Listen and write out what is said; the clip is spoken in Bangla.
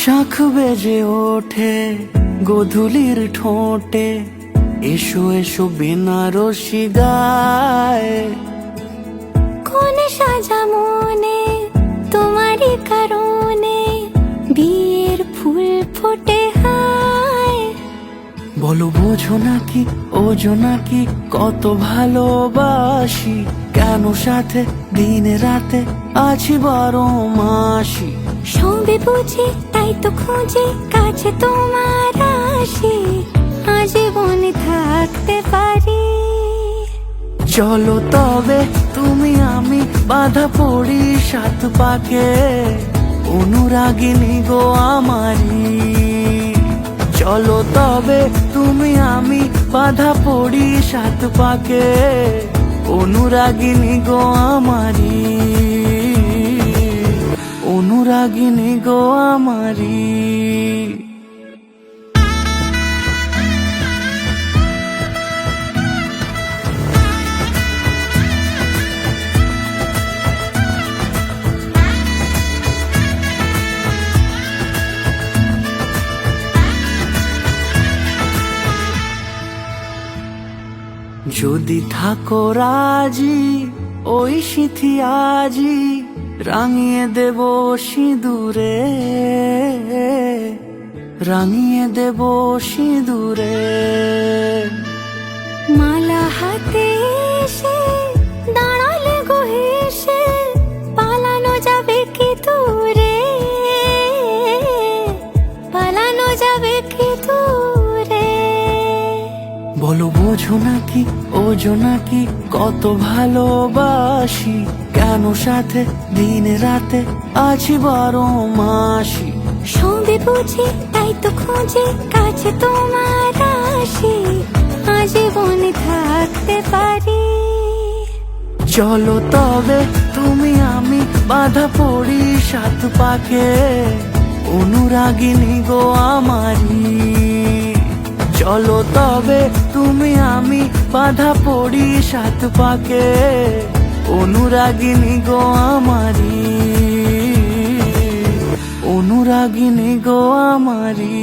শাখ বেজে ওঠে গোধূলির ঠোঁটে, এসো এসো বেনারসি গায়ে। কোন সাজা মনে তোমারই কারণে, বিয়ের ফুল ফোটে হায়। বলো বোঝো নাকি ওজো নাকি কত ভালোবাসি, কেন সাথে দিন রাতে আছি 12 মাসি। সবে বুঝি তাই তো খুঁজে কাছে তোমার আসি, আজীবনে থাকতে পারি। চলো তবে তুমি আমি বাঁধা পড়ি 7 পাকে, অনুরাগিনী গো আমারি। চলো তবে তুমি আমি বাঁধা পড়ি 7 পাকে, অনুরাগিনী গো আমারি, অনুরাগিনী গো আমারি। যদি থাকো রাজি ওই সিঁথি আজি, রাঙিয়ে দেব সিঁদুরে, রাঙিয়ে দেব সিঁদুরে। মালা হাতে এসে দাঁড়ালে গো হেসে, পালানো যাবে কি দূরে, পালানো যাবে কি দূরে। বলো বোঝো নাকি ওজো নাকি কত ভালোবাসি, কেন সাথে দিন রাতে আছি 12 মাসি। সবে বুঝি তাই তো খুঁজে কাছে তোমার আসি, আজীবনে থাকতে পারি। চলো তবে তুমি আমি বাঁধা পড়ি 7 পাকে, অনুরাগিনী গো আমারি। চলো তবে তুমি আমি বাঁধা পড়ি 7 পাকে, অনুরাগিনী গো আমারি, অনুরাগিনী গো আমারি।